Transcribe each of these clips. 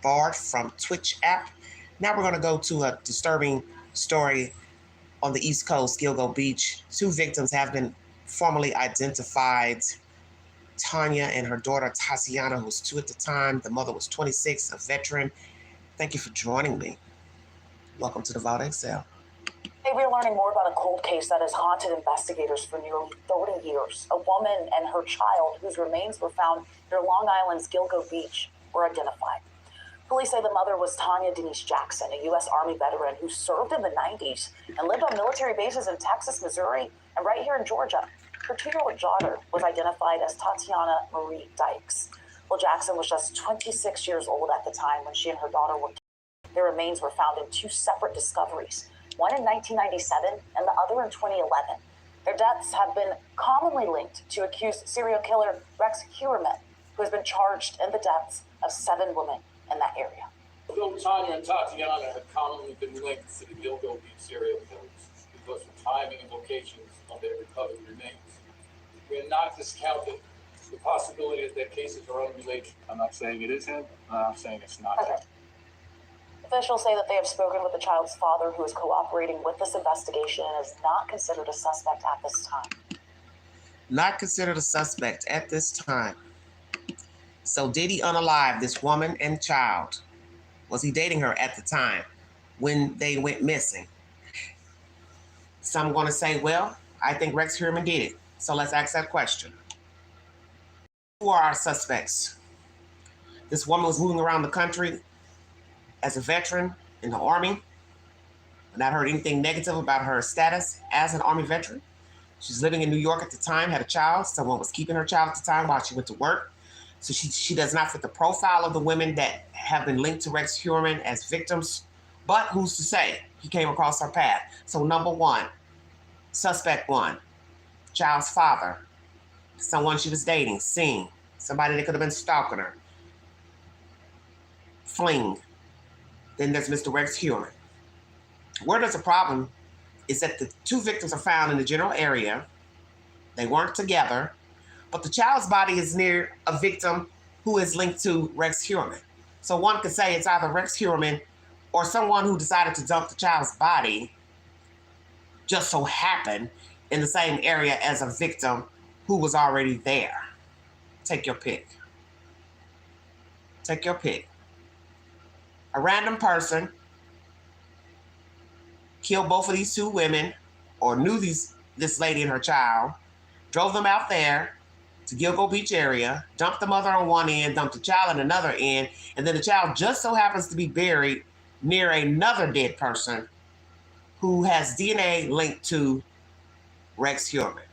barred from Twitch app. Now we're going to go to a disturbing story on the East Coast, GILGO Beach. Two victims have been formally identified. TANYA and her daughter TATIANA, who was 2 at the time. The mother was 26, a veteran. Thank you for joining me. Welcome to the Vault Excel. Today we're learning more about a cold case that has haunted investigators for nearly 30 years. A woman and her child, whose remains were found near Long Island's GILGO Beach, were identified. Police say the mother was Tanya Denise Jackson, a U.S. Army veteran who served in the 90s and lived on military bases in Texas, Missouri, and right here in Georgia. Her 2-year-old daughter was identified as Tatiana Marie Dykes. Well, Jackson was just 26 years old at the time when she and her daughter were killed. Their remains were found in 2 separate discoveries, one in 1997 and the other in 2011. Their deaths have been commonly linked to accused serial killer Rex Heuermann, who has been charged in the deaths of 7 women in that area. Although Tanya and Tatiana had commonly been linked to the GILGO Beach serial killers because of timing and locations of their recovered remains, we are not discounting the possibility that their cases are unrelated. I'm not saying it is him, I'm saying it's not him. Officials say that they have spoken with the child's father, who is cooperating with this investigation and is not considered a suspect at this time. Not considered a suspect at this time. So did he unalive this woman and child? Was he dating her at the time when they went missing? Some are going to say, well, I think Rex Heuermann did it. So let's ask that question. Who are our suspects? This woman was moving around the country as a veteran in the Army. I've not heard anything negative about her status as an Army veteran. She's living in New York at the time, had a child. Someone was keeping her child at the time while she went to work. So she does not fit the profile of the women that have been linked to Rex Heuermann as victims. But who's to say he came across her path? So number one, suspect one, child's father, someone she was dating, seeing, somebody that could have been stalking her, fling. Then there's Mr. Rex Heuermann. Where there's a problem is that the 2 victims are found in the general area. They weren't together, but the child's body is near a victim who is linked to Rex Heuermann. So one could say it's either Rex Heuermann or someone who decided to dump the child's body just so happened in the same area as a victim who was already there. Take your pick. Take your pick. A random person killed both of these 2 women, or knew this lady and her child, drove them out there to GILGO Beach area, dumped the mother on one end, dumped the child on another end, and then the child just so happens to be buried near another dead person who has DNA linked to Rex Heuermann.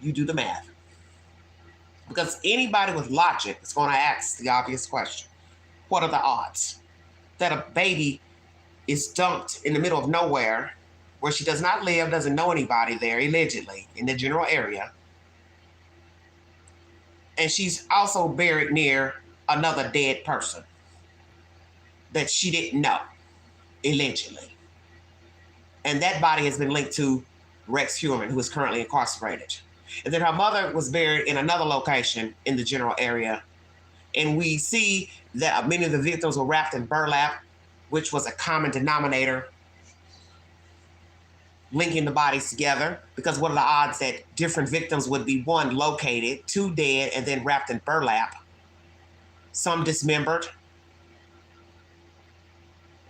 You do the math. Because anybody with logic is going to ask the obvious question. What are the odds that a baby is dumped in the middle of nowhere where she does not live, doesn't know anybody there, allegedly, in the general area, and she's also buried near another dead person that she didn't know, allegedly. And that body has been linked to Rex Heuermann, who is currently incarcerated. And then her mother was buried in another location in the general area. And we see that many of the victims were wrapped in burlap, which was a common denominator linking the bodies together, because what are the odds that different victims would be, 1, located, 2, dead, and then wrapped in burlap, some dismembered.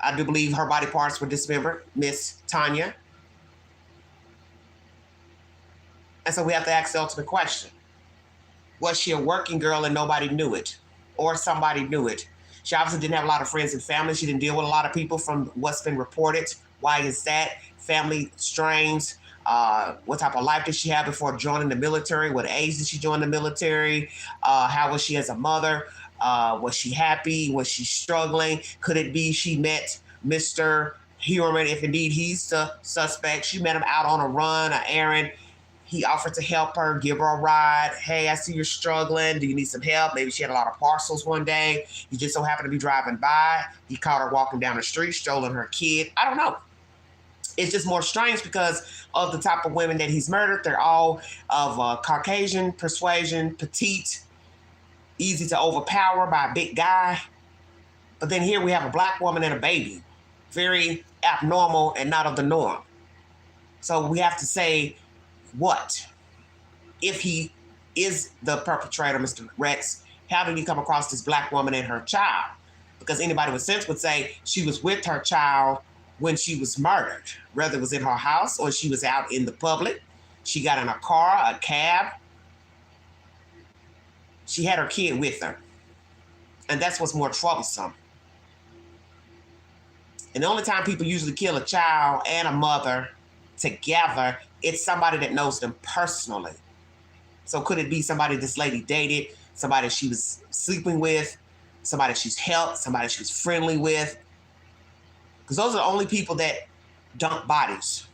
I do believe her body parts were dismembered, Miss Tanya. And so we have to ask the ultimate question. Was she a working girl and nobody knew it? Or somebody knew it? She obviously didn't have a lot of friends and family. She didn't deal with a lot of people from what's been reported. Why is that? Family strains. What type of life did she have before joining the military? What age did she join the military? How was she as a mother? Was she happy? Was she struggling? Could it be she met Mr. Heuermann, if indeed he's the suspect? She met him out on a run, an errand. He offered to help her, give her a ride. Hey, I see you're struggling. Do you need some help? Maybe she had a lot of parcels one day. He just so happened to be driving by. He caught her walking down the street, strolling her kid. I don't know. It's just more strange because of the type of women that he's murdered. They're all of Caucasian persuasion, petite, easy to overpower by a big guy. But then here we have a black woman and a baby. Very abnormal and not of the norm. So we have to say, what? If he is the perpetrator, Mr. Rex, how did he come across this black woman and her child? Because anybody with sense would say she was with her child when she was murdered, whether it was in her house or she was out in the public. She got in a car, a cab. She had her kid with her. And that's what's more troublesome. And the only time people usually kill a child and a mother together, it's somebody that knows them personally. So could it be somebody this lady dated, somebody she was sleeping with, somebody she's helped, somebody she's friendly with? Because those are the only people that dump bodies,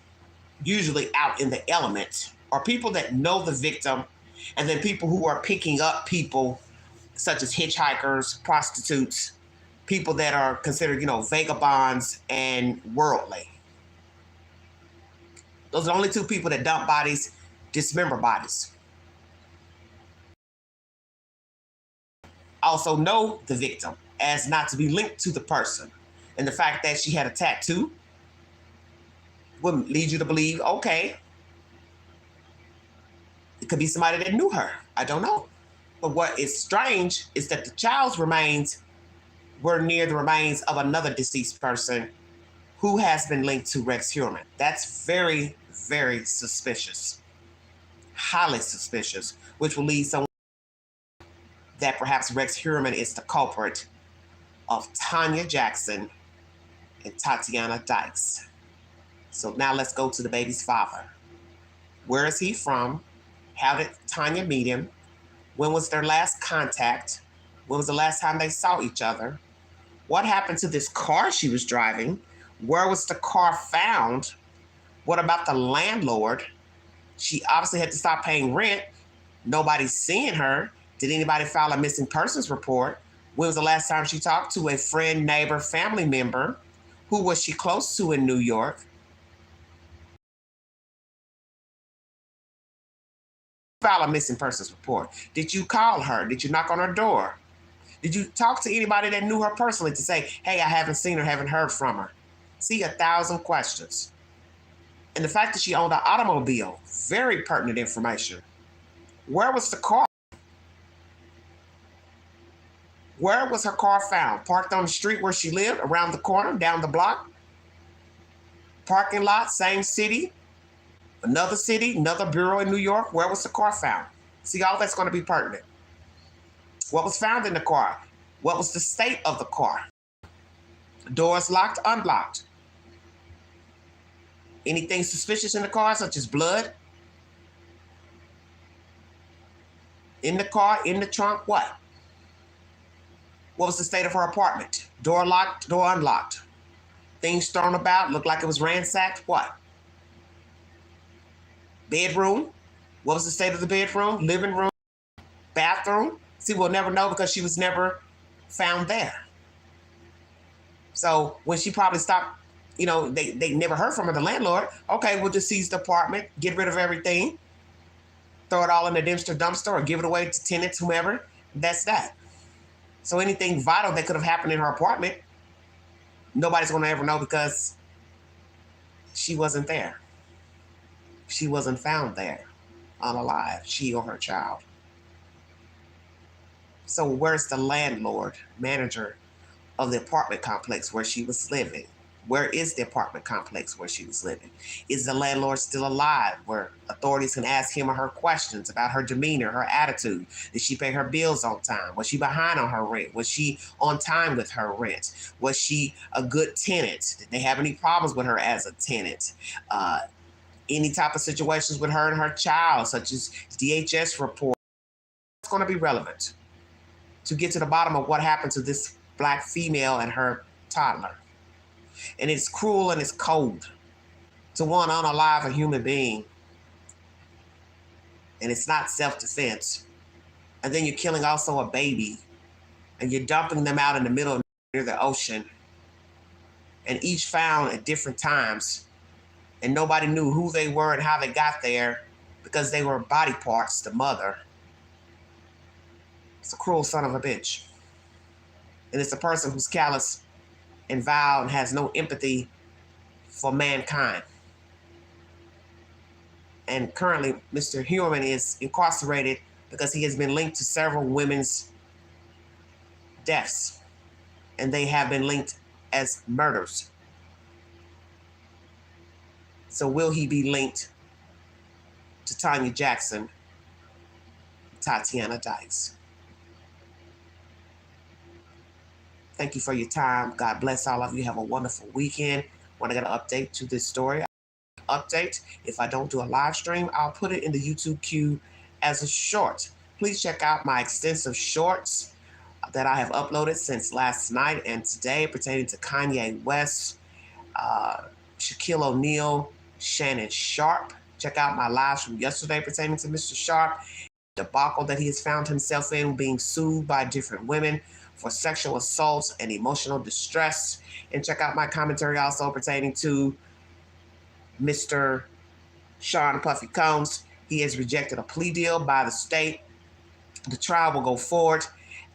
usually out in the elements, or people that know the victim, and then people who are picking up people such as hitchhikers, prostitutes, people that are considered, vagabonds and worldly. Those are the only two people that dump bodies, dismember bodies. Also know the victim as not to be linked to the person. And the fact that she had a tattoo would lead you to believe, okay, it could be somebody that knew her. I don't know. But what is strange is that the child's remains were near the remains of another deceased person who has been linked to Rex Heuermann. That's very, very suspicious. Highly suspicious, which will lead someone that perhaps Rex Heuermann is the culprit of Tanya Jackson and Tatiana Dykes. So now let's go to the baby's father. Where is he from? How did Tanya meet him? When was their last contact? When was the last time they saw each other? What happened to this car she was driving? Where was the car found? What about the landlord? She obviously had to stop paying rent. Nobody's seeing her. Did anybody file a missing persons report? When was the last time she talked to a friend, neighbor, family member? Who was she close to in New York? File a missing persons report. Did you call her? Did you knock on her door? Did you talk to anybody that knew her personally to say, hey, I haven't seen her, haven't heard from her? See, 1,000 questions. And the fact that she owned an automobile, very pertinent information. Where was the car? Where was her car found? Parked on the street where she lived, around the corner, down the block? Parking lot, same city, another bureau in New York. Where was the car found? See, all that's going to be pertinent. What was found in the car? What was the state of the car? Doors locked, unlocked. Anything suspicious in the car, such as blood? In the car, in the trunk, what? What was the state of her apartment? Door locked, door unlocked. Things thrown about, looked like it was ransacked, what? Bedroom? What was the state of the bedroom? Living room? Bathroom? See, we'll never know because she was never found there. So when she probably stopped, they never heard from her, the landlord. Okay, we'll just seize the apartment, get rid of everything, throw it all in the dumpster or give it away to tenants, whomever. That's that. So anything vital that could have happened in her apartment, nobody's going to ever know because she wasn't there. She wasn't found there, unalive, she or her child. So where's the landlord, manager of the apartment complex where she was living? Where is the apartment complex where she was living? Is the landlord still alive where authorities can ask him or her questions about her demeanor, her attitude? Did she pay her bills on time? Was she behind on her rent? Was she on time with her rent? Was she a good tenant? Did they have any problems with her as a tenant? Any type of situations with her and her child, such as DHS report? It's going to be relevant to get to the bottom of what happened to this Black female and her toddler. And it's cruel and it's cold to want to unalive a human being. And it's not self-defense. And then you're killing also a baby and you're dumping them out in the middle near the ocean. And each found at different times. And nobody knew who they were and how they got there because they were body parts, the mother. It's a cruel son of a bitch. And it's a person who's callous and vile and has no empathy for mankind. And currently, Mr. Human is incarcerated because he has been linked to several women's deaths. And they have been linked as murders. So will he be linked to Tanya Jackson, Tatiana Dykes? Thank you for your time. God bless all of you. Have a wonderful weekend. Want to get an update to this story? Update. If I don't do a live stream, I'll put it in the YouTube queue as a short. Please check out my extensive shorts that I have uploaded since last night and today pertaining to Kanye West, Shaquille O'Neal, Shannon Sharp. Check out my lives from yesterday pertaining to Mr. Sharp, the debacle that he has found himself in, being sued by different women for sexual assaults and emotional distress. And check out my commentary also pertaining to Mr. Sean Puffy Combs. He has rejected a plea deal by the state. The trial will go forward.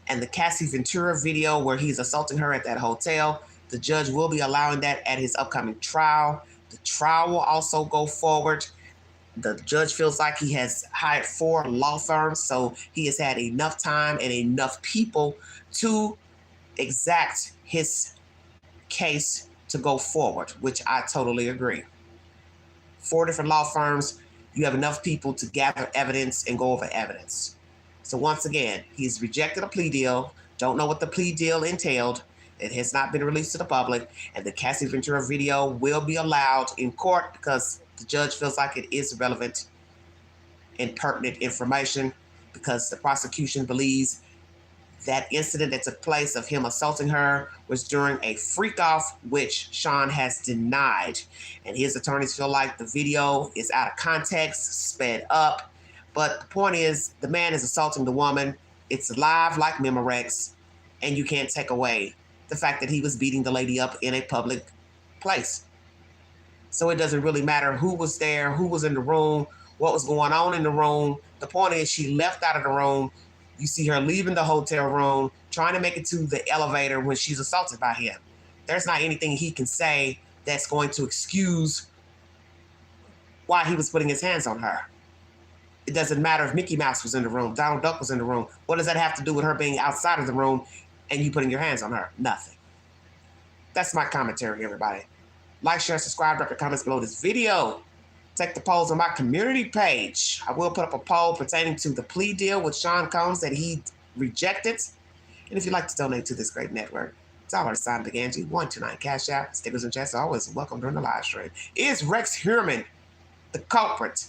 And the Cassie Ventura video where he's assaulting her at that hotel, the judge will be allowing that at his upcoming trial. The trial will also go forward. The judge feels like he has hired 4 law firms, so he has had enough time and enough people to exact his case to go forward, which I totally agree. 4 different law firms, you have enough people to gather evidence and go over evidence. So once again, he's rejected a plea deal, don't know what the plea deal entailed. It has not been released to the public, and the Cassie Ventura video will be allowed in court because the judge feels like it is relevant and pertinent information because the prosecution believes that incident that took place of him assaulting her was during a freak-off, which Sean has denied. And his attorneys feel like the video is out of context, sped up. But the point is, the man is assaulting the woman. It's live like Memorex, and you can't take away the fact that he was beating the lady up in a public place. So it doesn't really matter who was there, who was in the room, what was going on in the room. The point is she left out of the room. You see her leaving the hotel room, trying to make it to the elevator when she's assaulted by him. There's not anything he can say that's going to excuse why he was putting his hands on her. It doesn't matter if Mickey Mouse was in the room, Donald Duck was in the room. What does that have to do with her being outside of the room and you putting your hands on her? Nothing. That's my commentary, everybody. Like, share, subscribe, drop your comments below this video. Take the polls on my community page. I will put up a poll pertaining to the plea deal with Sean Combs that he rejected. And if you'd like to donate to this great network, $sign Big Angie, 129 Cash App. Stickers and chats are always welcome during the live stream. Is Rex Heuermann the culprit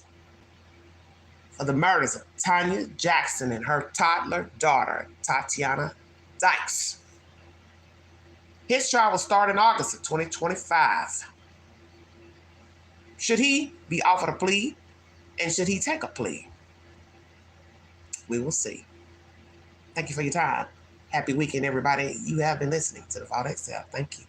for the murders of Tanya Jackson and her toddler daughter, Tatiana Dykes? His trial will start in August of 2025. Should he be offered a plea? And should he take a plea? We will see. Thank you for your time. Happy weekend, everybody. You have been listening to the Vault XL. Thank you.